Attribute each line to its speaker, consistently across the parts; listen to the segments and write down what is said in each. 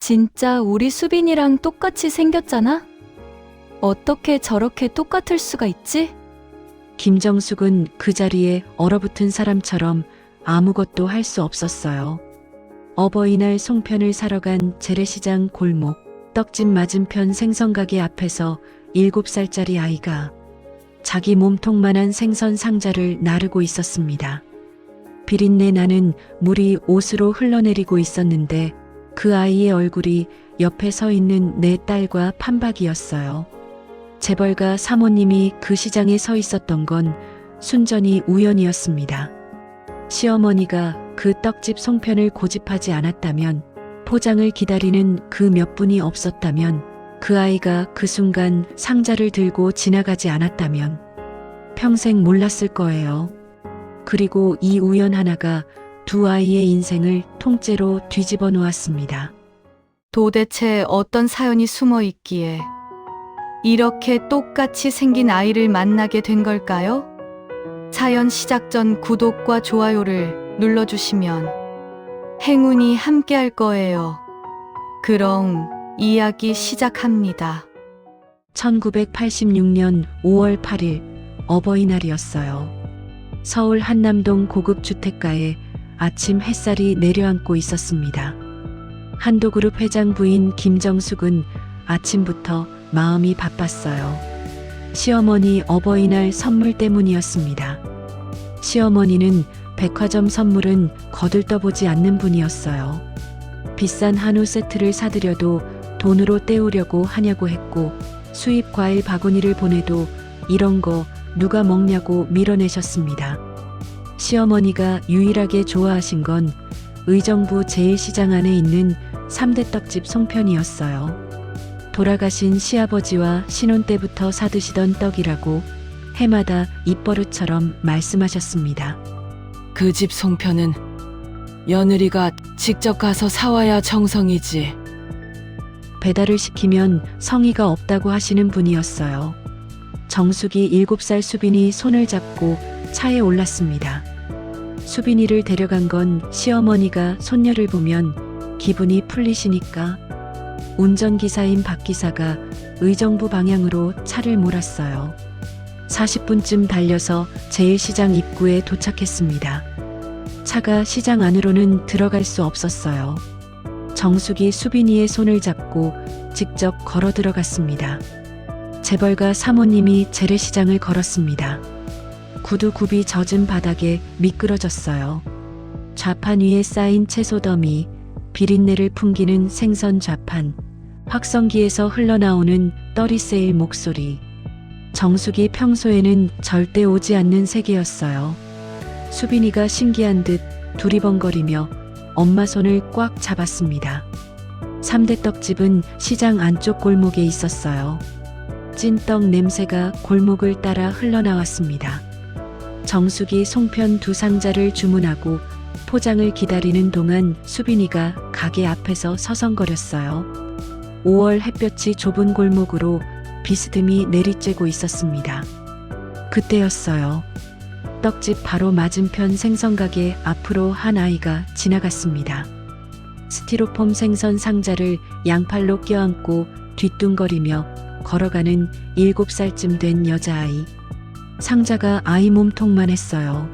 Speaker 1: 진짜 우리 수빈이랑 똑같이 생겼잖아? 어떻게 저렇게 똑같을 수가 있지?
Speaker 2: 김정숙은 그 자리에 얼어붙은 사람처럼 아무것도 할 수 없었어요. 어버이날 송편을 사러 간 재래시장 골목, 떡집 맞은편 생선가게 앞에서 7살짜리 아이가 자기 몸통만한 생선 상자를 나르고 있었습니다. 비린내 나는 물이 옷으로 흘러내리고 있었는데 그 아이의 얼굴이 옆에 서 있는 내 딸과 판박이었어요. 재벌가 사모님이 그 시장에 서 있었던 건 순전히 우연이었습니다. 시어머니가 그 떡집 송편을 고집하지 않았다면, 포장을 기다리는 그 몇 분이 없었다면, 그 아이가 그 순간 상자를 들고 지나가지 않았다면 평생 몰랐을 거예요. 그리고 이 우연 하나가 두 아이의 인생을 통째로 뒤집어 놓았습니다.
Speaker 1: 도대체 어떤 사연이 숨어 있기에 이렇게 똑같이 생긴 아이를 만나게 된 걸까요? 사연 시작 전 구독과 좋아요를 눌러주시면 행운이 함께할 거예요. 그럼 이야기 시작합니다.
Speaker 2: 1986년 5월 8일 어버이날이었어요. 서울 한남동 고급 주택가에 아침 햇살이 내려앉고 있었습니다. 한도그룹 회장 부인 김정숙은 아침부터 마음이 바빴어요. 시어머니 어버이날 선물 때문이었습니다. 시어머니는 백화점 선물은 거들떠보지 않는 분이었어요. 비싼 한우 세트를 사드려도 돈으로 때우려고 하냐고 했고, 수입 과일 바구니를 보내도 이런 거 누가 먹냐고 밀어내셨습니다. 시어머니가 유일하게 좋아하신 건 의정부 제1시장 안에 있는 3대 떡집 송편이었어요. 돌아가신 시아버지와 신혼 때부터 사드시던 떡이라고 해마다 입버릇처럼 말씀하셨습니다.
Speaker 3: 그 집 송편은 며느리가 직접 가서 사와야 정성이지.
Speaker 2: 배달을 시키면 성의가 없다고 하시는 분이었어요. 정숙이 7살 수빈이 손을 잡고 차에 올랐습니다. 수빈이를 데려간 건 시어머니가 손녀를 보면 기분이 풀리시니까. 운전기사인 박 기사가 의정부 방향으로 차를 몰았어요. 40분쯤 달려서 제1시장 입구에 도착했습니다. 차가 시장 안으로는 들어갈 수 없었어요. 정숙이 수빈이의 손을 잡고 직접 걸어 들어갔습니다. 재벌가 사모님이 재래시장을 걸었습니다. 구두굽이 젖은 바닥에 미끄러졌어요. 좌판 위에 쌓인 채소 더미, 비린내를 풍기는 생선 좌판, 확성기에서 흘러나오는 떨이세일 목소리. 정숙이 평소에는 절대 오지 않는 세계였어요. 수빈이가 신기한 듯 두리번거리며 엄마 손을 꽉 잡았습니다. 3대 떡집은 시장 안쪽 골목에 있었어요. 찐떡 냄새가 골목을 따라 흘러나왔습니다. 정숙이 송편 2상자를 주문하고 포장을 기다리는 동안 수빈이가 가게 앞에서 서성거렸어요. 5월 햇볕이 좁은 골목으로 비스듬히 내리쬐고 있었습니다. 그때였어요. 떡집 바로 맞은편 생선가게 앞으로 한 아이가 지나갔습니다. 스티로폼 생선 상자를 양팔로 껴안고 뒤뚱거리며 걸어가는 7살쯤 된 여자아이. 상자가 아이 몸통만 했어요.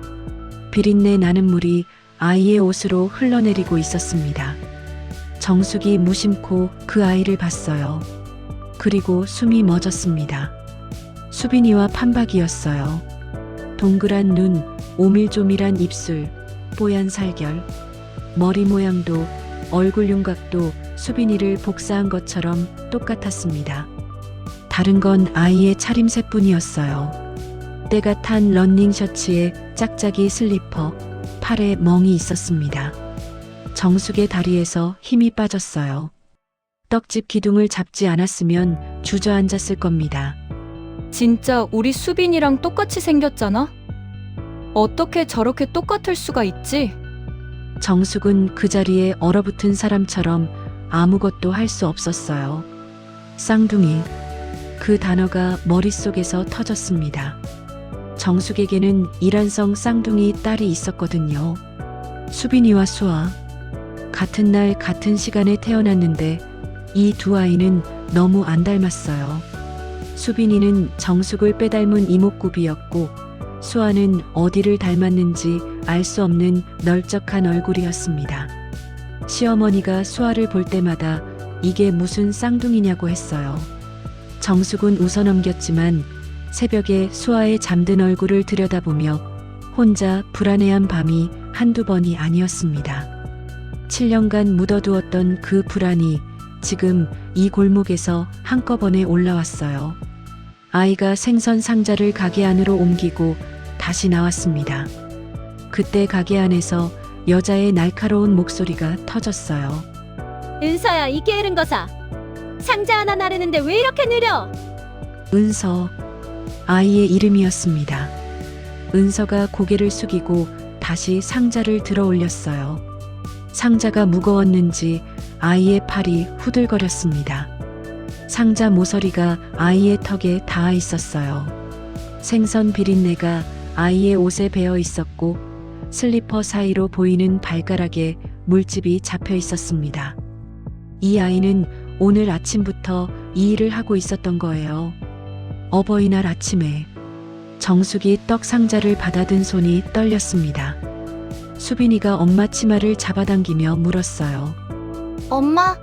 Speaker 2: 비린내 나는 물이 아이의 옷으로 흘러내리고 있었습니다. 정숙이 무심코 그 아이를 봤어요. 그리고 숨이 멎었습니다. 수빈이와 판박이었어요. 동그란 눈, 오밀조밀한 입술, 뽀얀 살결, 머리 모양도 얼굴 윤곽도 수빈이를 복사한 것처럼 똑같았습니다. 다른 건 아이의 차림새뿐이었어요. 때가 탄 러닝 셔츠에 짝짝이 슬리퍼, 팔에 멍이 있었습니다. 정숙의 다리에서 힘이 빠졌어요. 떡집 기둥을 잡지 않았으면 주저앉았을 겁니다.
Speaker 1: 진짜 우리 수빈이랑 똑같이 생겼잖아? 어떻게 저렇게 똑같을 수가 있지?
Speaker 2: 정숙은 그 자리에 얼어붙은 사람처럼 아무것도 할 수 없었어요. 쌍둥이. 그 단어가 머릿속에서 터졌습니다. 정숙에게는 이란성 쌍둥이 딸이 있었거든요. 수빈이와 수아. 같은 날 같은 시간에 태어났는데 이 두 아이는 너무 안 닮았어요. 수빈이는 정숙을 빼닮은 이목구비였고 수아는 어디를 닮았는지 알 수 없는 널쩍한 얼굴이었습니다. 시어머니가 수아를 볼 때마다 이게 무슨 쌍둥이냐고 했어요. 정숙은 웃어넘겼지만 새벽에 수아의 잠든 얼굴을 들여다보며 혼자 불안해한 밤이 한두 번이 아니었습니다. 7년간 묻어두었던 그 불안이 지금 이 골목에서 한꺼번에 올라왔어요. 아이가 생선 상자를 가게 안으로 옮기고 다시 나왔습니다. 그때 가게 안에서 여자의 날카로운 목소리가 터졌어요.
Speaker 4: 은서야, 이게 이른 거사. 상자 하나 나르는데 왜 이렇게 느려?
Speaker 2: 은서, 아이의 이름이었습니다. 은서가 고개를 숙이고 다시 상자를 들어 올렸어요. 상자가 무거웠는지 아이의 팔이 후들거렸습니다. 상자 모서리가 아이의 턱에 닿아 있었어요. 생선 비린내가 아이의 옷에 배어 있었고 슬리퍼 사이로 보이는 발가락에 물집이 잡혀 있었습니다. 이 아이는 오늘 아침부터 이 일을 하고 있었던 거예요. 어버이날 아침에 정숙이 떡 상자를 받아든 손이 떨렸습니다. 수빈이가 엄마 치마를 잡아당기며 물었어요.
Speaker 4: 엄마,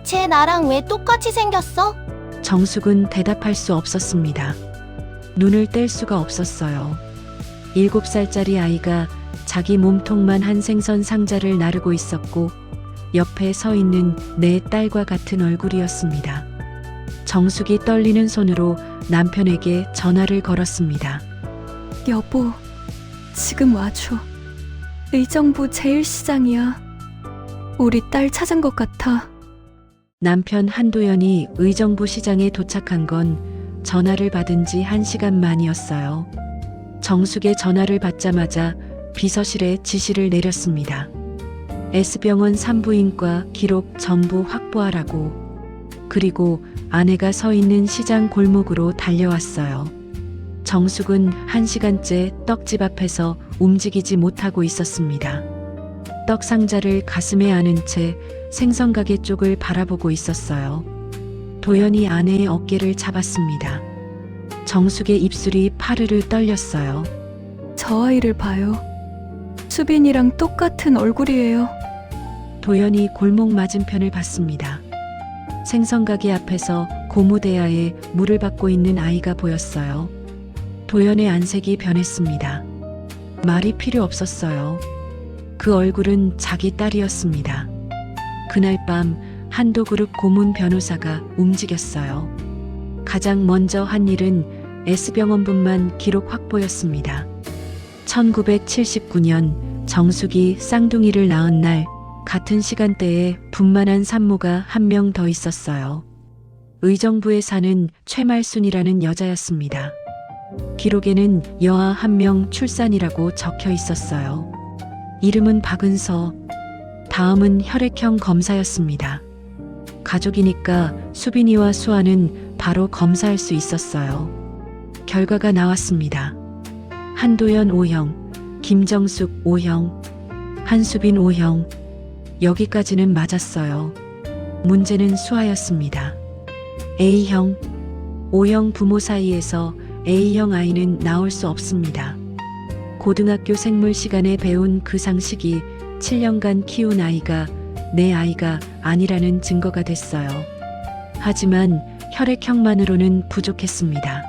Speaker 4: 쟤 나랑 왜 똑같이 생겼어?
Speaker 2: 정숙은 대답할 수 없었습니다. 눈을 뗄 수가 없었어요. 7살짜리 아이가 자기 몸통만 한 생선 상자를 나르고 있었고 옆에 서 있는 내 딸과 같은 얼굴이었습니다. 정숙이 떨리는 손으로 남편에게 전화를 걸었습니다.
Speaker 1: 여보, 지금 와줘. 의정부 제일시장이야. 우리 딸 찾은 것 같아.
Speaker 2: 남편 한도연이 의정부 시장에 도착한 건 전화를 받은 지 1시간 만이었어요. 정숙의 전화를 받자마자 비서실에 지시를 내렸습니다. S병원 산부인과 기록 전부 확보하라고. 그리고 아내가 서 있는 시장 골목으로 달려왔어요. 정숙은 1시간째 떡집 앞에서 움직이지 못하고 있었습니다. 떡 상자를 가슴에 안은 채 생선가게 쪽을 바라보고 있었어요. 도연이 아내의 어깨를 잡았습니다. 정숙의 입술이 파르르 떨렸어요.
Speaker 1: 저 아이를 봐요. 수빈이랑 똑같은 얼굴이에요.
Speaker 2: 도연이 골목 맞은편을 봤습니다. 생선가게 앞에서 고무대야에 물을 받고 있는 아이가 보였어요. 도연의 안색이 변했습니다. 말이 필요 없었어요. 그 얼굴은 자기 딸이었습니다. 그날 밤 한도그룹 고문 변호사가 움직였어요. 가장 먼저 한 일은 S병원분만 기록 확보였습니다. 1979년 정숙이 쌍둥이를 낳은 날 같은 시간대에 분만한 산모가 한 명 더 있었어요. 의정부에 사는 최말순이라는 여자였습니다. 기록에는 여아 1명 출산이라고 적혀 있었어요. 이름은 박은서, 다음은 혈액형 검사였습니다. 가족이니까 수빈이와 수아는 바로 검사할 수 있었어요. 결과가 나왔습니다. 한도연 O형, 김정숙 O형, 한수빈 O형. 여기까지는 맞았어요. 문제는 수아였습니다. A형, O형 부모 사이에서 A형 아이는 나올 수 없습니다. 고등학교 생물 시간에 배운 그 상식이 7년간 키운 아이가 내 아이가 아니라는 증거가 됐어요. 하지만 혈액형만으로는 부족했습니다.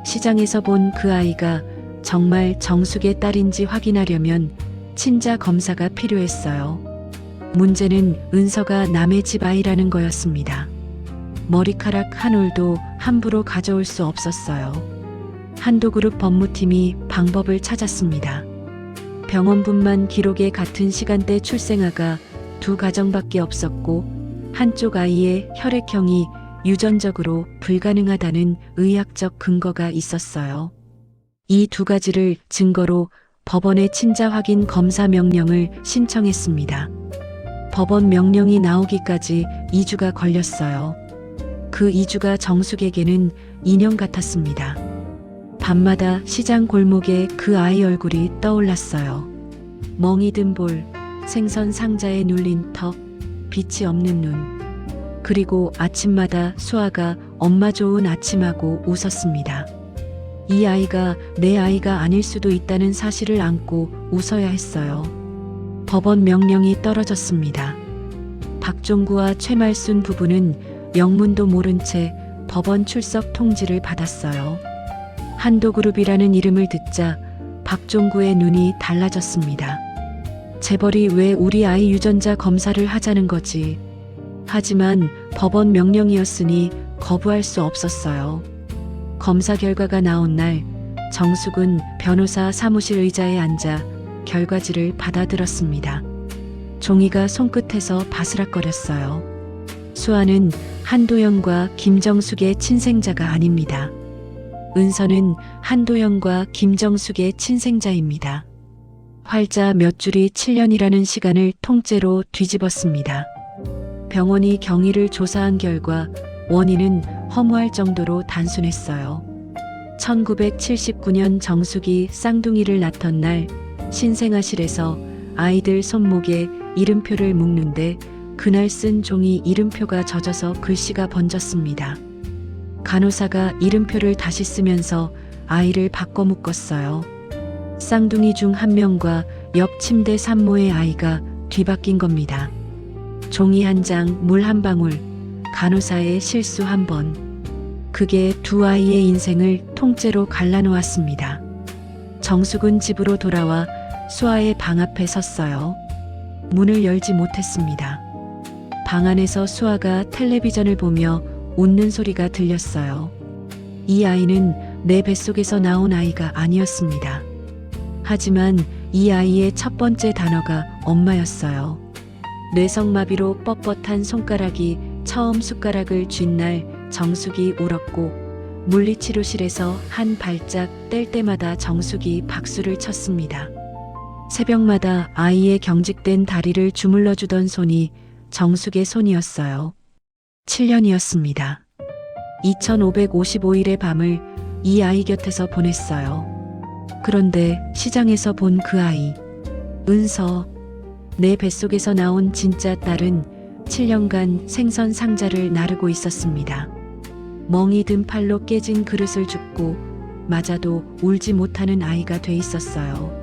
Speaker 2: 시장에서 본 그 아이가 정말 정숙의 딸인지 확인하려면 친자 검사가 필요했어요. 문제는 은서가 남의 집 아이라는 거였습니다. 머리카락 한 올도 함부로 가져올 수 없었어요. 한도그룹 법무팀이 방법을 찾았습니다. 병원분만 기록에 같은 시간대 출생아가 2 가정밖에 없었고 한쪽 아이의 혈액형이 유전적으로 불가능하다는 의학적 근거가 있었어요. 이 2가지를 증거로 법원에 친자 확인 검사 명령을 신청했습니다. 법원 명령이 나오기까지 2주가 걸렸어요. 그 2주가 정숙에게는 2년 같았습니다. 밤마다 시장 골목에 그 아이 얼굴이 떠올랐어요. 멍이 든 볼, 생선 상자에 눌린 턱, 빛이 없는 눈. 그리고 아침마다 수아가 엄마 좋은 아침하고 웃었습니다. 이 아이가 내 아이가 아닐 수도 있다는 사실을 안고 웃어야 했어요. 법원 명령이 떨어졌습니다. 박종구와 최말순 부부는 영문도 모른 채 법원 출석 통지를 받았어요. 한도그룹이라는 이름을 듣자 박종구의 눈이 달라졌습니다. 재벌이 왜 우리 아이 유전자 검사를 하자는 거지? 하지만 법원 명령이었으니 거부할 수 없었어요. 검사 결과가 나온 날 정숙은 변호사 사무실 의자에 앉아 결과지를 받아들었습니다. 종이가 손끝에서 바스락거렸어요. 수아는 한도영과 김정숙의 친생자가 아닙니다. 은서는 한도영과 김정숙의 친생자입니다. 활자 몇 줄이 7년이라는 시간을 통째로 뒤집었습니다. 병원이 경위를 조사한 결과 원인은 허무할 정도로 단순했어요. 1979년 정숙이 쌍둥이를 낳던 날 신생아실에서 아이들 손목에 이름표를 묶는데 그날 쓴 종이 이름표가 젖어서 글씨가 번졌습니다. 간호사가 이름표를 다시 쓰면서 아이를 바꿔 묶었어요. 쌍둥이 중 한 명과 옆 침대 산모의 아이가 뒤바뀐 겁니다. 종이 한 장, 물 한 방울, 간호사의 실수 한 번. 그게 두 아이의 인생을 통째로 갈라놓았습니다. 정숙은 집으로 돌아와 수아의 방 앞에 섰어요. 문을 열지 못했습니다. 방 안에서 수아가 텔레비전을 보며 웃는 소리가 들렸어요. 이 아이는 내 뱃속에서 나온 아이가 아니었습니다. 하지만 이 아이의 첫 번째 단어가 엄마였어요. 뇌성마비로 뻣뻣한 손가락이 처음 숟가락을 쥔 날 정숙이 울었고 물리치료실에서 한 발짝 뗄 때마다 정숙이 박수를 쳤습니다. 새벽마다 아이의 경직된 다리를 주물러주던 손이 정숙의 손이었어요. 7년이었습니다. 2555일의 밤을 이 아이 곁에서 보냈어요. 그런데 시장에서 본 그 아이, 은서, 내 뱃속에서 나온 진짜 딸은 7년간 생선 상자를 나르고 있었습니다. 멍이 든 팔로 깨진 그릇을 줍고 맞아도 울지 못하는 아이가 돼 있었어요.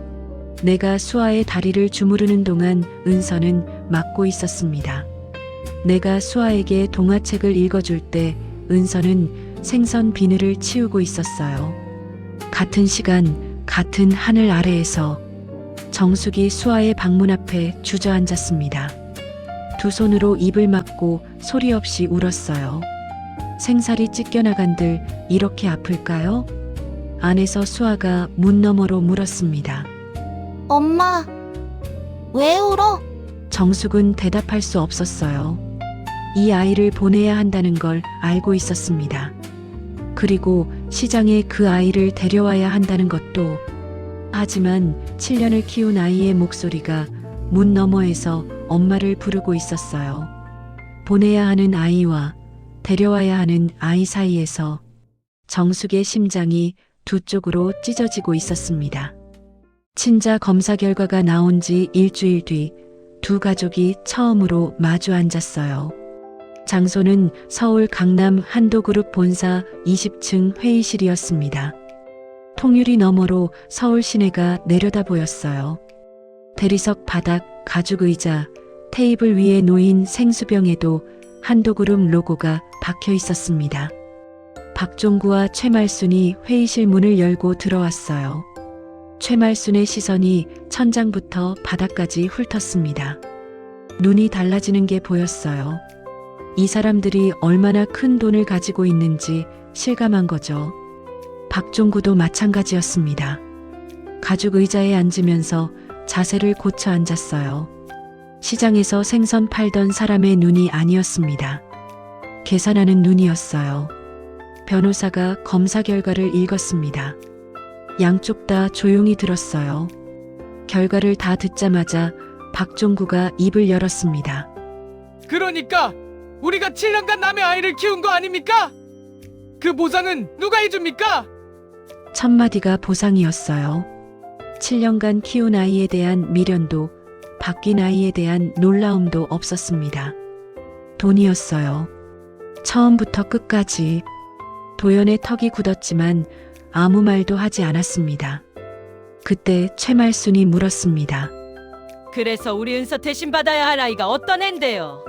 Speaker 2: 내가 수아의 다리를 주무르는 동안 은서는 맞고 있었습니다. 내가 수아에게 동화책을 읽어줄 때 은서는 생선 비늘을 치우고 있었어요. 같은 시간, 같은 하늘 아래에서 정숙이 수아의 방문 앞에 주저앉았습니다. 두 손으로 입을 막고 소리 없이 울었어요. 생살이 찢겨나간들 이렇게 아플까요? 안에서 수아가 문 너머로 물었습니다.
Speaker 4: 엄마, 왜 울어?
Speaker 2: 정숙은 대답할 수 없었어요. 이 아이를 보내야 한다는 걸 알고 있었습니다. 그리고 시장에 그 아이를 데려와야 한다는 것도. 하지만 7년을 키운 아이의 목소리가 문 너머에서 엄마를 부르고 있었어요. 보내야 하는 아이와 데려와야 하는 아이 사이에서 정숙의 심장이 두 쪽으로 찢어지고 있었습니다. 친자 검사 결과가 나온 지 일주일 뒤 두 가족이 처음으로 마주 앉았어요. 장소는 서울 강남 한도그룹 본사 20층 회의실이었습니다. 통유리 너머로 서울 시내가 내려다 보였어요. 대리석 바닥, 가죽 의자, 테이블 위에 놓인 생수병에도 한도그룹 로고가 박혀 있었습니다. 박종구와 최말순이 회의실 문을 열고 들어왔어요. 최말순의 시선이 천장부터 바닥까지 훑었습니다. 눈이 달라지는 게 보였어요. 이 사람들이 얼마나 큰 돈을 가지고 있는지 실감한 거죠. 박종구도 마찬가지였습니다. 가죽 의자에 앉으면서 자세를 고쳐 앉았어요. 시장에서 생선 팔던 사람의 눈이 아니었습니다. 계산하는 눈이었어요. 변호사가 검사 결과를 읽었습니다. 양쪽 다 조용히 들었어요. 결과를 다 듣자마자 박종구가 입을 열었습니다.
Speaker 5: 그러니까 우리가 7년간 남의 아이를 키운 거 아닙니까? 그 보상은 누가 해줍니까?
Speaker 2: 첫 마디가 보상이었어요. 7년간 키운 아이에 대한 미련도 바뀐 아이에 대한 놀라움도 없었습니다. 돈이었어요. 처음부터 끝까지. 도연의 턱이 굳었지만 아무 말도 하지 않았습니다. 그때 최말순이 물었습니다.
Speaker 3: 그래서 우리 은서 대신 받아야 할 아이가 어떤 앤데요?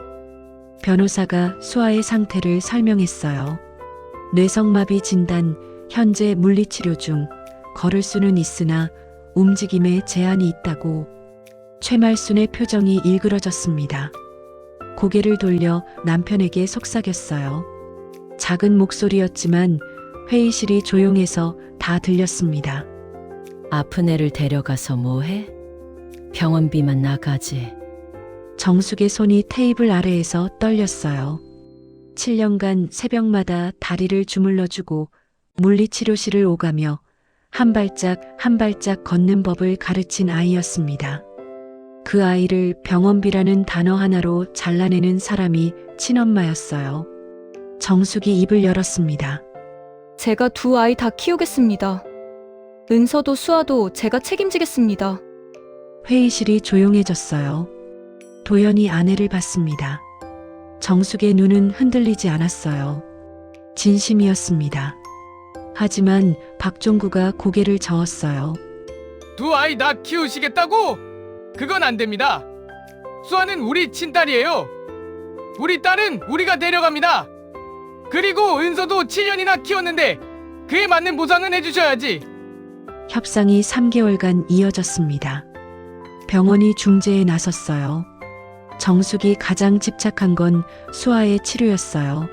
Speaker 2: 변호사가 수아의 상태를 설명했어요. 뇌성마비 진단, 현재 물리치료 중, 걸을 수는 있으나 움직임에 제한이 있다고. 최말순의 표정이 일그러졌습니다. 고개를 돌려 남편에게 속삭였어요. 작은 목소리였지만 회의실이 조용해서 다 들렸습니다.
Speaker 3: 아픈 애를 데려가서 뭐해? 병원비만 나가지.
Speaker 2: 정숙의 손이 테이블 아래에서 떨렸어요. 7년간 새벽마다 다리를 주물러주고 물리치료실을 오가며 한 발짝 한 발짝 걷는 법을 가르친 아이였습니다. 그 아이를 병원비라는 단어 하나로 잘라내는 사람이 친엄마였어요. 정숙이 입을 열었습니다.
Speaker 1: 제가 두 아이 다 키우겠습니다. 은서도 수아도 제가 책임지겠습니다.
Speaker 2: 회의실이 조용해졌어요. 도연이 아내를 봤습니다. 정숙의 눈은 흔들리지 않았어요. 진심이었습니다. 하지만 박종구가 고개를 저었어요.
Speaker 5: 두 아이 다 키우시겠다고? 그건 안 됩니다. 수아는 우리 친딸이에요. 우리 딸은 우리가 데려갑니다. 그리고 은서도 7년이나 키웠는데 그에 맞는 보상은 해주셔야지.
Speaker 2: 협상이 3개월간 이어졌습니다. 병원이 중재에 나섰어요. 정숙이 가장 집착한 건 수아의 치료였어요.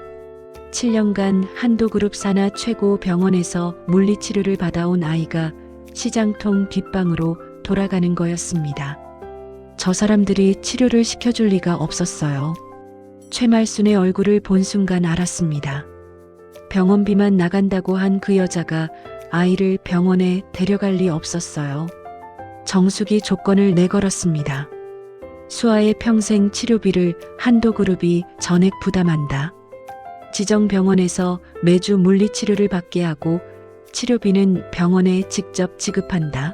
Speaker 2: 7년간 한도그룹 산하 최고 병원에서 물리치료를 받아온 아이가 시장통 뒷방으로 돌아가는 거였습니다. 저 사람들이 치료를 시켜줄 리가 없었어요. 최말순의 얼굴을 본 순간 알았습니다. 병원비만 나간다고 한 그 여자가 아이를 병원에 데려갈 리 없었어요. 정숙이 조건을 내걸었습니다. 수아의 평생 치료비를 한도그룹이 전액 부담한다. 지정병원에서 매주 물리치료를 받게 하고 치료비는 병원에 직접 지급한다.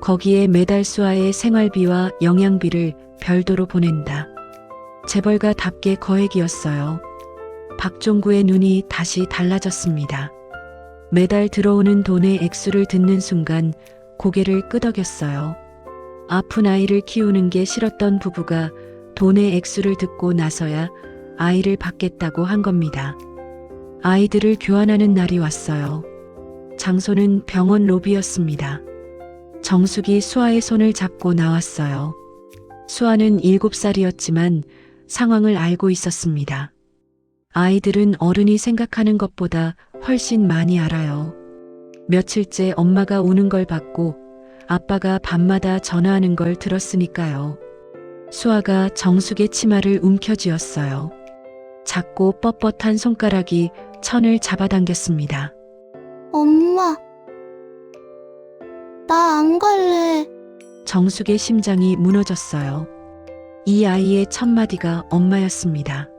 Speaker 2: 거기에 매달 수아의 생활비와 영양비를 별도로 보낸다. 재벌가 답게 거액이었어요. 박종구의 눈이 다시 달라졌습니다. 매달 들어오는 돈의 액수를 듣는 순간 고개를 끄덕였어요. 아픈 아이를 키우는 게 싫었던 부부가 돈의 액수를 듣고 나서야 아이를 받겠다고 한 겁니다. 아이들을 교환하는 날이 왔어요. 장소는 병원 로비였습니다. 정숙이 수아의 손을 잡고 나왔어요. 수아는 7살이었지만 상황을 알고 있었습니다. 아이들은 어른이 생각하는 것보다 훨씬 많이 알아요. 며칠째 엄마가 우는 걸 봤고 아빠가 밤마다 전화하는 걸 들었으니까요. 수아가 정숙의 치마를 움켜쥐었어요. 작고 뻣뻣한 손가락이 천을 잡아당겼습니다.
Speaker 6: 엄마, 나 안 갈래.
Speaker 2: 정숙의 심장이 무너졌어요. 이 아이의 첫 마디가 엄마였습니다.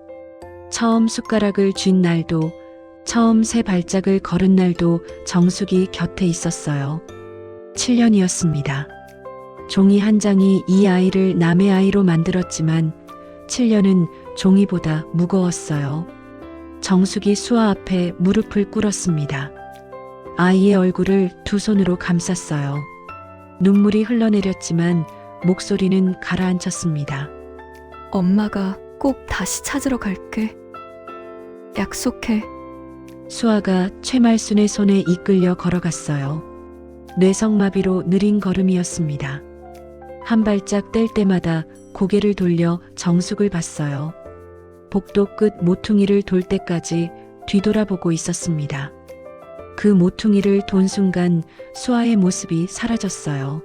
Speaker 2: 처음 숟가락을 쥔 날도, 처음 새 발짝을 걸은 날도 정숙이 곁에 있었어요. 7년이었습니다. 종이 한 장이 이 아이를 남의 아이로 만들었지만 7년은 종이보다 무거웠어요. 정숙이 수아 앞에 무릎을 꿇었습니다. 아이의 얼굴을 두 손으로 감쌌어요. 눈물이 흘러내렸지만 목소리는 가라앉혔습니다.
Speaker 1: 엄마가 꼭 다시 찾으러 갈게. 약속해.
Speaker 2: 수아가 최말순의 손에 이끌려 걸어갔어요. 뇌성마비로 느린 걸음이었습니다. 한 발짝 뗄 때마다 고개를 돌려 정숙을 봤어요. 복도 끝 모퉁이를 돌 때까지 뒤돌아보고 있었습니다. 그 모퉁이를 돈 순간 수아의 모습이 사라졌어요.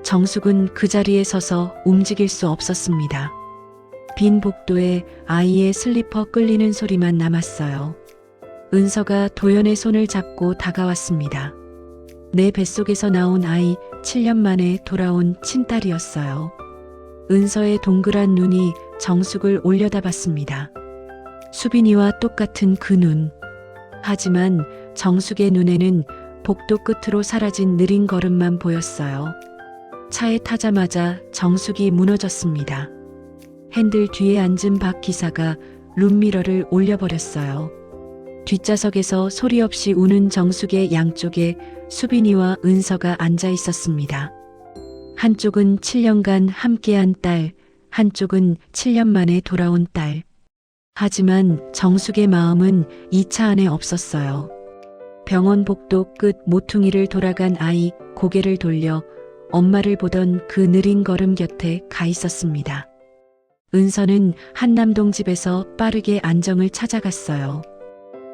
Speaker 2: 정숙은 그 자리에 서서 움직일 수 없었습니다. 빈 복도에 아이의 슬리퍼 끌리는 소리만 남았어요. 은서가 도연의 손을 잡고 다가왔습니다. 내 뱃속에서 나온 아이, 7년 만에 돌아온 친딸이었어요. 은서의 동그란 눈이 정숙을 올려다봤습니다. 수빈이와 똑같은 그 눈. 하지만 정숙의 눈에는 복도 끝으로 사라진 느린 걸음만 보였어요. 차에 타자마자 정숙이 무너졌습니다. 핸들 뒤에 앉은 박 기사가 룸미러를 올려버렸어요. 뒷좌석에서 소리 없이 우는 정숙의 양쪽에 수빈이와 은서가 앉아 있었습니다. 한쪽은 7년간 함께한 딸, 한쪽은 7년 만에 돌아온 딸. 하지만 정숙의 마음은 이 차 안에 없었어요. 병원 복도 끝 모퉁이를 돌아간 아이 고개를 돌려 엄마를 보던 그 느린 걸음 곁에 가 있었습니다. 은서는 한남동 집에서 빠르게 안정을 찾아갔어요.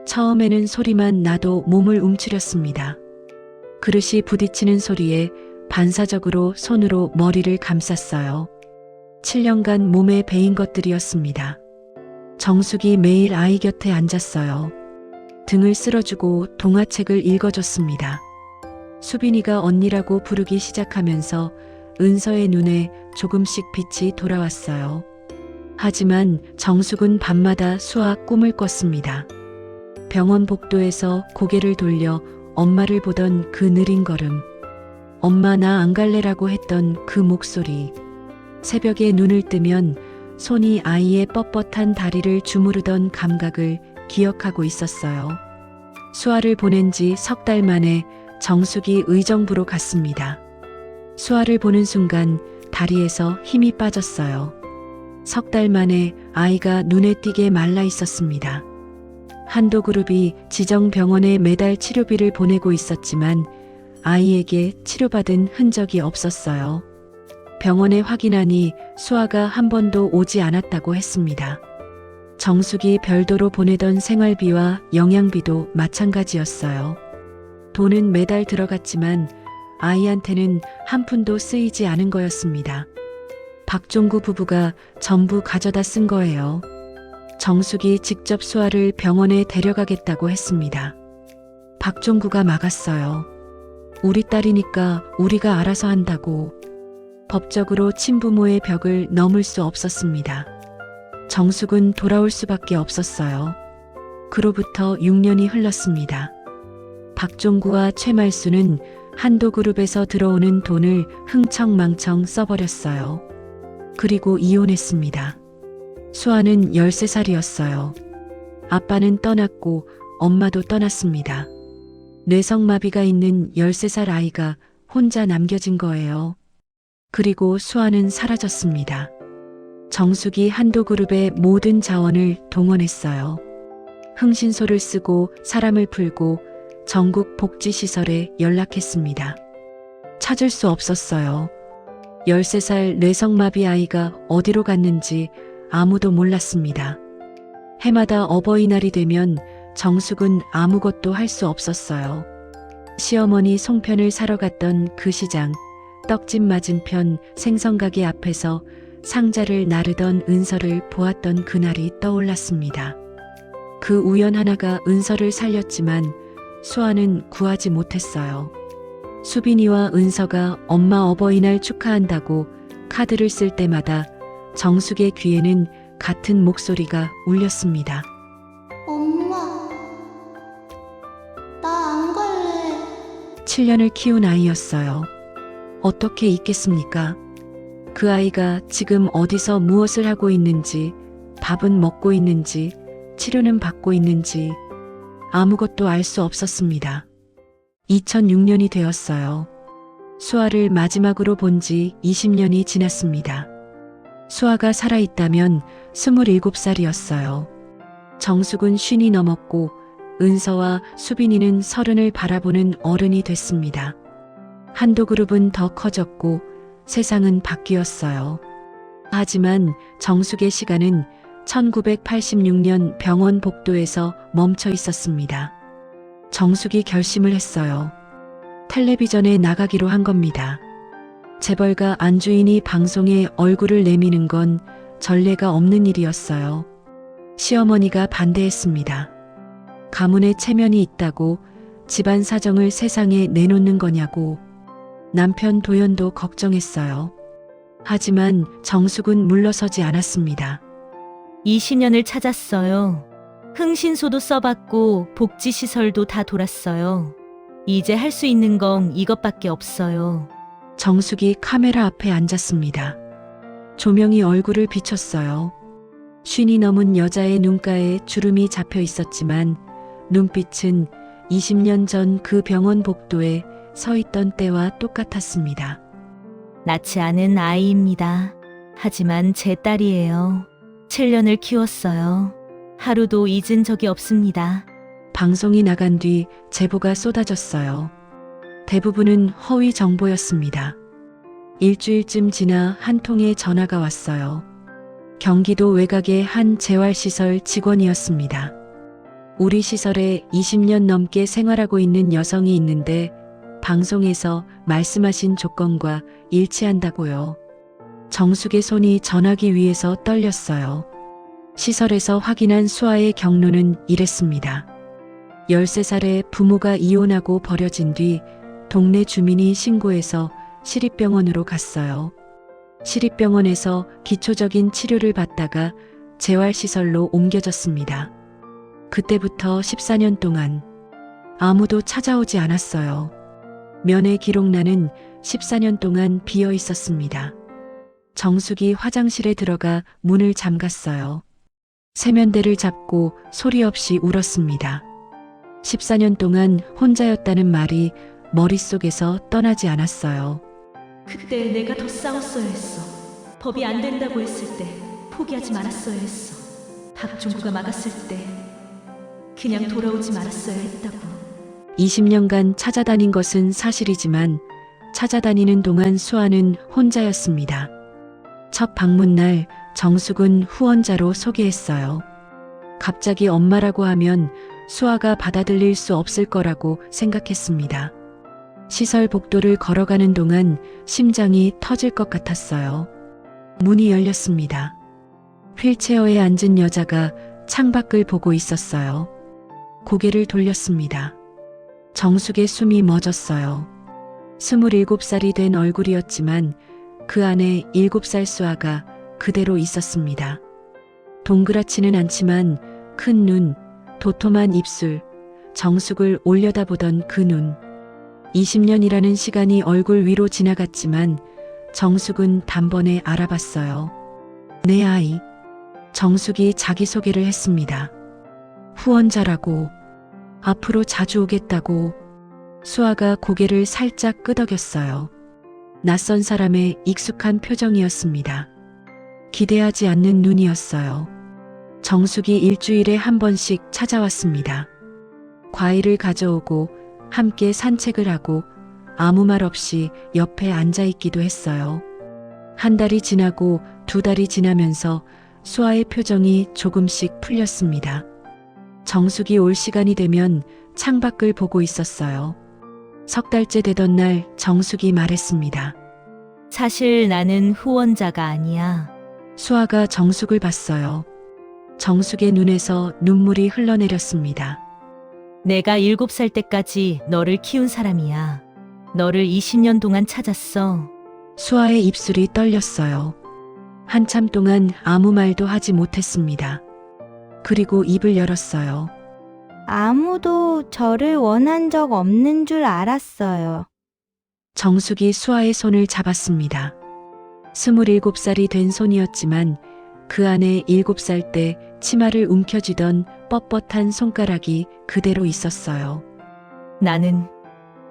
Speaker 2: 처음에는 소리만 나도 몸을 움츠렸습니다. 그릇이 부딪히는 소리에 반사적으로 손으로 머리를 감쌌어요. 7년간 몸에 배인 것들이었습니다. 정숙이 매일 아이 곁에 앉았어요. 등을 쓸어주고 동화책을 읽어줬습니다. 수빈이가 언니라고 부르기 시작하면서 은서의 눈에 조금씩 빛이 돌아왔어요. 하지만 정숙은 밤마다 수학 꿈을 꿨습니다. 병원 복도에서 고개를 돌려 엄마를 보던 그 느린 걸음. 엄마 나 안 갈래라고 했던 그 목소리. 새벽에 눈을 뜨면 손이 아이의 뻣뻣한 다리를 주무르던 감각을 기억하고 있었어요. 수아를 보낸 지 석 달 만에 정숙이 의정부로 갔습니다. 수아를 보는 순간 다리에서 힘이 빠졌어요. 석 달 만에 아이가 눈에 띄게 말라 있었습니다. 한도그룹이 지정병원에 매달 치료비를 보내고 있었지만 아이에게 치료받은 흔적이 없었어요. 병원에 확인하니 수아가 한 번도 오지 않았다고 했습니다. 정숙이 별도로 보내던 생활비와 영양비도 마찬가지였어요. 돈은 매달 들어갔지만 아이한테는 한 푼도 쓰이지 않은 거였습니다. 박종구 부부가 전부 가져다 쓴 거예요. 정숙이 직접 수아를 병원에 데려가겠다고 했습니다. 박종구가 막았어요. 우리 딸이니까 우리가 알아서 한다고. 법적으로 친부모의 벽을 넘을 수 없었습니다. 정숙은 돌아올 수밖에 없었어요. 그로부터 6년이 흘렀습니다. 박종구와 최말수는 한도그룹에서 들어오는 돈을 흥청망청 써버렸어요. 그리고 이혼했습니다. 수아는 13살이었어요. 아빠는 떠났고 엄마도 떠났습니다. 뇌성마비가 있는 13살 아이가 혼자 남겨진 거예요. 그리고 수아는 사라졌습니다. 정숙이 한도그룹의 모든 자원을 동원했어요. 흥신소를 쓰고 사람을 풀고 전국 복지시설에 연락했습니다. 찾을 수 없었어요. 13살 뇌성마비 아이가 어디로 갔는지 아무도 몰랐습니다. 해마다 어버이날이 되면 정숙은 아무것도 할 수 없었어요. 시어머니 송편을 사러 갔던 그 시장, 떡집 맞은편 생선가게 앞에서 상자를 나르던 은서를 보았던 그날이 떠올랐습니다. 그 우연 하나가 은서를 살렸지만 수아는 구하지 못했어요. 수빈이와 은서가 엄마 어버이날 축하한다고 카드를 쓸 때마다 정숙의 귀에는 같은 목소리가 울렸습니다.
Speaker 6: 엄마, 나 안 갈래.
Speaker 2: 7년을 키운 아이였어요. 어떻게 있겠습니까? 그 아이가 지금 어디서 무엇을 하고 있는지, 밥은 먹고 있는지, 치료는 받고 있는지 아무것도 알 수 없었습니다. 2006년이 되었어요. 수아를 마지막으로 본 지 20년이 지났습니다. 수아가 살아있다면 27살이었어요. 정숙은 50이 넘었고 은서와 수빈이는 30을 바라보는 어른이 됐습니다. 한도그룹은 더 커졌고 세상은 바뀌었어요. 하지만 정숙의 시간은 1986년 병원 복도에서 멈춰 있었습니다. 정숙이 결심을 했어요. 텔레비전에 나가기로 한 겁니다. 재벌가 안주인이 방송에 얼굴을 내미는 건 전례가 없는 일이었어요. 시어머니가 반대했습니다. 가문에 체면이 있다고 집안 사정을 세상에 내놓는 거냐고. 남편 도연도 걱정했어요. 하지만 정숙은 물러서지 않았습니다.
Speaker 3: 20년을 찾았어요. 흥신소도 써봤고 복지시설도 다 돌았어요. 이제 할 수 있는 건 이것밖에 없어요.
Speaker 2: 정숙이 카메라 앞에 앉았습니다. 조명이 얼굴을 비췄어요. 쉰이 넘은 여자의 눈가에 주름이 잡혀 있었지만 눈빛은 20년 전 그 병원 복도에 서 있던 때와 똑같았습니다.
Speaker 7: 낳지 않은 아이입니다. 하지만 제 딸이에요. 7년을 키웠어요. 하루도 잊은 적이 없습니다.
Speaker 2: 방송이 나간 뒤 제보가 쏟아졌어요. 대부분은 허위 정보였습니다. 일주일쯤 지나 한 통의 전화가 왔어요. 경기도 외곽의 한 재활시설 직원이었습니다. 우리 시설에 20년 넘게 생활하고 있는 여성이 있는데 방송에서 말씀하신 조건과 일치한다고요. 정숙의 손이 전화기 위에서 떨렸어요. 시설에서 확인한 수아의 경로는 이랬습니다. 13살에 부모가 이혼하고 버려진 뒤 동네 주민이 신고해서 시립병원으로 갔어요. 시립병원에서 기초적인 치료를 받다가 재활시설로 옮겨졌습니다. 그때부터 14년 동안 아무도 찾아오지 않았어요. 면회 기록란은 14년 동안 비어 있었습니다. 정숙이 화장실에 들어가 문을 잠갔어요. 세면대를 잡고 소리 없이 울었습니다. 14년 동안 혼자였다는 말이 머릿속에서 떠나지 않았어요.
Speaker 7: 그때 내가 더 싸웠어야 했어. 법이 안 된다고 했을 때 포기하지 말았어야 했어. 박종구가 막았을 때 그냥 돌아오지 말았어야 했다고.
Speaker 2: 20년간 찾아다닌 것은 사실이지만 찾아다니는 동안 수아는 혼자였습니다. 첫 방문날 정숙은 후원자로 소개했어요. 갑자기 엄마라고 하면 수아가 받아들일 수 없을 거라고 생각했습니다. 시설 복도를 걸어가는 동안 심장이 터질 것 같았어요. 문이 열렸습니다. 휠체어에 앉은 여자가 창밖을 보고 있었어요. 고개를 돌렸습니다. 정숙의 숨이 멎었어요. 27살이 된 얼굴이었지만 그 안에 7살 수아가 그대로 있었습니다. 동그랗지는 않지만 큰 눈, 도톰한 입술, 정숙을 올려다보던 그 눈. 20년이라는 시간이 얼굴 위로 지나갔지만 정숙은 단번에 알아봤어요. 내 아이. 정숙이 자기소개를 했습니다. 후원자라고. 앞으로 자주 오겠다고. 수아가 고개를 살짝 끄덕였어요. 낯선 사람의 익숙한 표정이었습니다. 기대하지 않는 눈이었어요. 정숙이 일주일에 한 번씩 찾아왔습니다. 과일을 가져오고 함께 산책을 하고 아무 말 없이 옆에 앉아 있기도 했어요. 한 달이 지나고 2달이 지나면서 수아의 표정이 조금씩 풀렸습니다. 정숙이 올 시간이 되면 창밖을 보고 있었어요. 3달째 되던 날 정숙이 말했습니다.
Speaker 7: 사실 나는 후원자가 아니야.
Speaker 2: 수아가 정숙을 봤어요. 정숙의 눈에서 눈물이 흘러내렸습니다.
Speaker 7: 내가 7살 때까지 너를 키운 사람이야. 너를 20년 동안 찾았어.
Speaker 2: 수아의 입술이 떨렸어요. 한참 동안 아무 말도 하지 못했습니다. 그리고 입을 열었어요.
Speaker 8: 아무도 저를 원한 적 없는 줄 알았어요.
Speaker 2: 정숙이 수아의 손을 잡았습니다. 27살이 된 손이었지만 그 안에 7살 때 치마를 움켜쥐던 뻣뻣한 손가락이 그대로 있었어요.
Speaker 7: 나는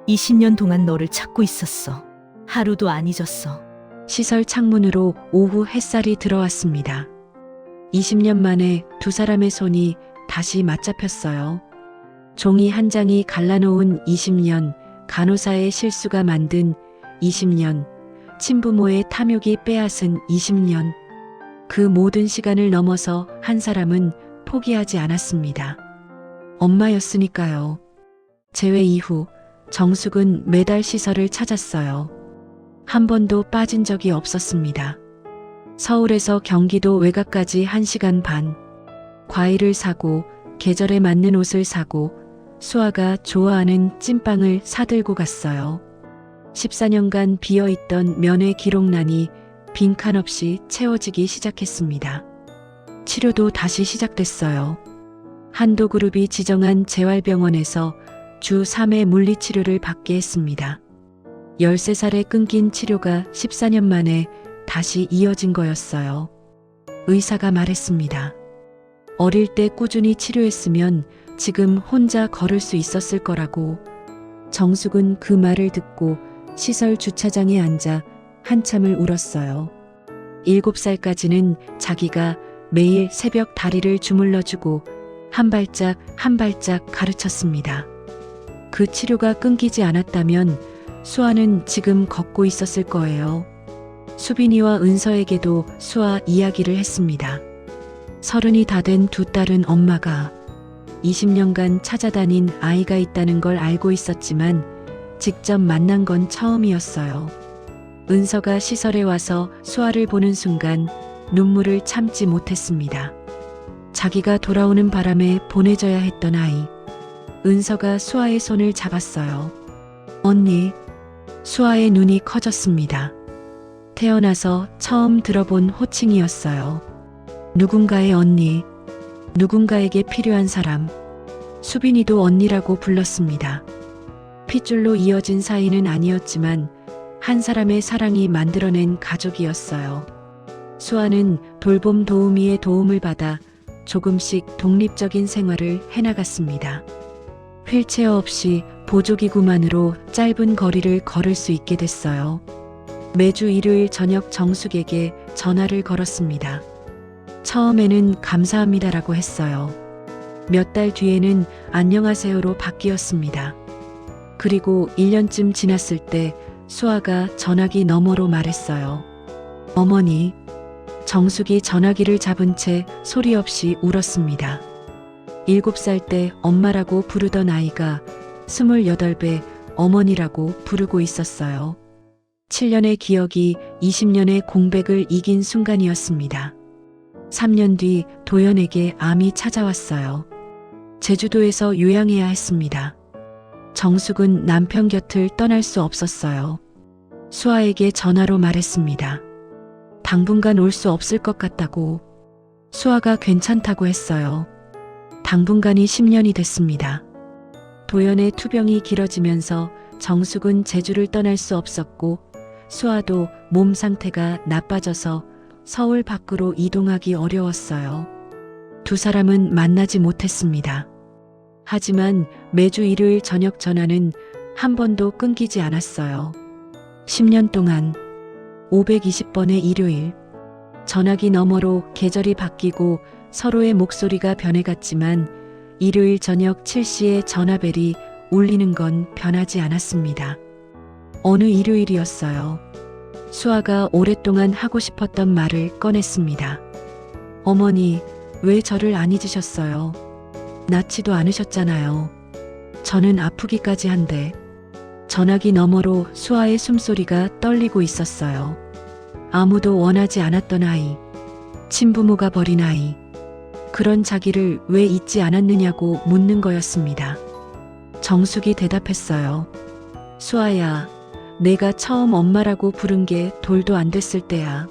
Speaker 7: 20년 동안 너를 찾고 있었어. 하루도 안 잊었어.
Speaker 2: 시설 창문으로 오후 햇살이 들어왔습니다. 20년 만에 두 사람의 손이 다시 맞잡혔어요. 종이 한 장이 갈라놓은 20년, 간호사의 실수가 만든 20년, 친부모의 탐욕이 빼앗은 20년. 그 모든 시간을 넘어서 한 사람은 포기하지 않았습니다. 엄마였으니까요. 재회 이후 정숙은 매달 시설을 찾았어요. 한 번도 빠진 적이 없었습니다. 서울에서 경기도 외곽까지 1시간 반. 과일을 사고 계절에 맞는 옷을 사고 수아가 좋아하는 찐빵을 사들고 갔어요. 14년간 비어있던 면회 기록란이 빈칸 없이 채워지기 시작했습니다. 치료도 다시 시작됐어요. 한도 그룹이 지정한 재활병원에서 주 3회 물리치료를 받게 했습니다. 13살에 끊긴 치료가 14년 만에 다시 이어진 거였어요. 의사가 말했습니다. 어릴 때 꾸준히 치료했으면 지금 혼자 걸을 수 있었을 거라고. 정숙은 그 말을 듣고 시설 주차장에 앉아 한참을 울었어요. 7살까지는 자기가 매일 새벽 다리를 주물러주고 한 발짝 한 발짝 가르쳤습니다. 그 치료가 끊기지 않았다면 수아는 지금 걷고 있었을 거예요. 수빈이와 은서에게도 수아 이야기를 했습니다. 30이 다 된 두 딸은 엄마가 20년간 찾아다닌 아이가 있다는 걸 알고 있었지만 직접 만난 건 처음이었어요. 은서가 시설에 와서 수아를 보는 순간 눈물을 참지 못했습니다. 자기가 돌아오는 바람에 보내줘야 했던 아이. 은서가 수아의 손을 잡았어요. 언니. 수아의 눈이 커졌습니다. 태어나서 처음 들어본 호칭이었어요. 누군가의 언니. 누군가에게 필요한 사람. 수빈이도 언니라고 불렀습니다. 핏줄로 이어진 사이는 아니었지만 한 사람의 사랑이 만들어낸 가족이었어요. 수아는 돌봄 도우미의 도움을 받아 조금씩 독립적인 생활을 해나갔습니다. 휠체어 없이 보조기구만으로 짧은 거리를 걸을 수 있게 됐어요. 매주 일요일 저녁 정숙에게 전화를 걸었습니다. 처음에는 감사합니다라고 했어요. 몇 달 뒤에는 안녕하세요로 바뀌었습니다. 그리고 1년쯤 지났을 때 수아가 전화기 너머로 말했어요. 어머니. 정숙이 전화기를 잡은 채 소리 없이 울었습니다. 7살 때 엄마라고 부르던 아이가 28배 어머니라고 부르고 있었어요. 7년의 기억이 20년의 공백을 이긴 순간이었습니다. 3년 뒤 도연에게 암이 찾아왔어요. 제주도에서 요양해야 했습니다. 정숙은 남편 곁을 떠날 수 없었어요. 수아에게 전화로 말했습니다. 당분간 올 수 없을 것 같다고. 수아가 괜찮다고 했어요. 당분간이 10년이 됐습니다. 도연의 투병이 길어지면서 정숙은 제주를 떠날 수 없었고 수아도 몸 상태가 나빠져서 서울 밖으로 이동하기 어려웠어요. 두 사람은 만나지 못했습니다. 하지만 매주 일요일 저녁 전화는 한 번도 끊기지 않았어요. 10년 동안 520번의 일요일. 전화기 너머로 계절이 바뀌고 서로의 목소리가 변해갔지만 일요일 저녁 7시에 전화벨이 울리는 건 변하지 않았습니다. 어느 일요일이었어요. 수아가 오랫동안 하고 싶었던 말을 꺼냈습니다. 어머니, 왜 저를 안 잊으셨어요? 낳지도 않으셨잖아요. 저는 아프기까지 한데. 전화기 너머로 수아의 숨소리가 떨리고 있었어요. 아무도 원하지 않았던 아이. 친부모가 버린 아이. 그런 자기를 왜 잊지 않았느냐고 묻는 거였습니다. 정숙이 대답했어요. 수아야, 내가 처음 엄마라고 부른 게 돌도 안 됐을 때야.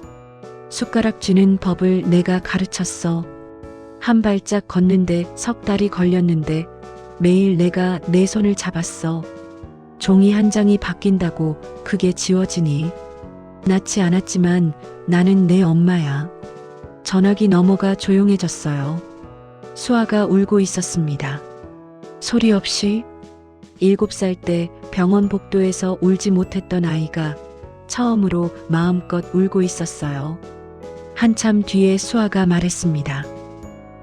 Speaker 2: 숟가락 쥐는 법을 내가 가르쳤어. 한 발짝 걷는데 석 달이 걸렸는데 매일 내가 내 손을 잡았어. 종이 한 장이 바뀐다고 그게 지워지니. 낳지 않았지만 나는 내 엄마야. 전화기 너머가 조용해졌어요. 수아가 울고 있었습니다. 소리 없이. 7살 때 병원 복도에서 울지 못했던 아이가 처음으로 마음껏 울고 있었어요. 한참 뒤에 수아가 말했습니다.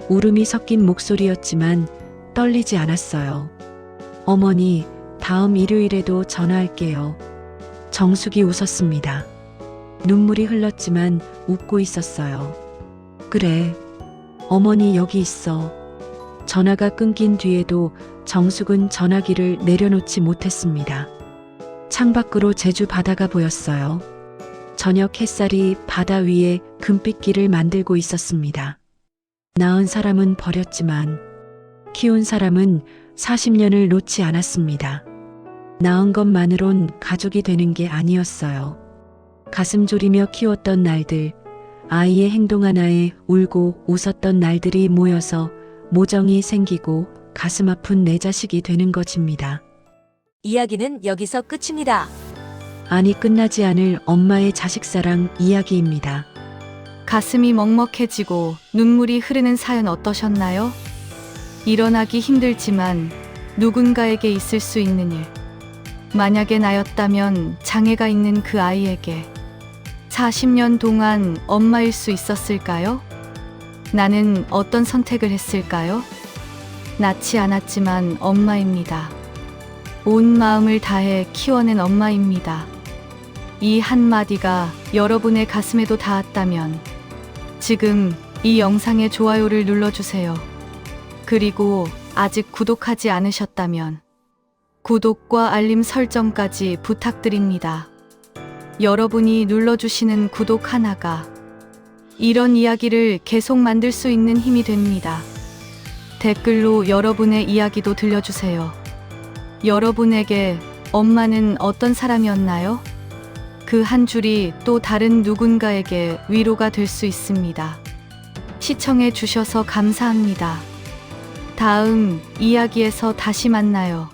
Speaker 2: 울음이 섞인 목소리였지만 떨리지 않았어요. 어머니, 다음 일요일에도 전화할게요. 정숙이 웃었습니다. 눈물이 흘렀지만 웃고 있었어요. 그래, 어머니 여기 있어. 전화가 끊긴 뒤에도 정숙은 전화기를 내려놓지 못했습니다. 창밖으로 제주 바다가 보였어요. 저녁 햇살이 바다 위에 금빛길을 만들고 있었습니다. 낳은 사람은 버렸지만 키운 사람은 40년을 놓지 않았습니다. 낳은 것만으론 가족이 되는 게 아니었어요. 가슴 졸이며 키웠던 날들, 아이의 행동 하나에 울고 웃었던 날들이 모여서 모정이 생기고 가슴 아픈 내 자식이 되는 것입니다.
Speaker 9: 이야기는 여기서 끝입니다.
Speaker 2: 아니 끝나지 않을 엄마의 자식사랑 이야기입니다.
Speaker 1: 가슴이 먹먹해지고 눈물이 흐르는 사연 어떠셨나요? 일어나기 힘들지만 누군가에게 있을 수 있는 일. 만약에 나였다면 장애가 있는 그 아이에게 40년 동안 엄마일 수 있었을까요? 나는 어떤 선택을 했을까요? 낳지 않았지만 엄마입니다. 온 마음을 다해 키워낸 엄마입니다. 이 한마디가 여러분의 가슴에도 닿았다면 지금 이 영상의 좋아요를 눌러주세요. 그리고 아직 구독하지 않으셨다면 구독과 알림 설정까지 부탁드립니다. 여러분이 눌러주시는 구독 하나가 이런 이야기를 계속 만들 수 있는 힘이 됩니다. 댓글로 여러분의 이야기도 들려주세요. 여러분에게 엄마는 어떤 사람이었나요? 그 한 줄이 또 다른 누군가에게 위로가 될 수 있습니다. 시청해 주셔서 감사합니다. 다음 이야기에서 다시 만나요.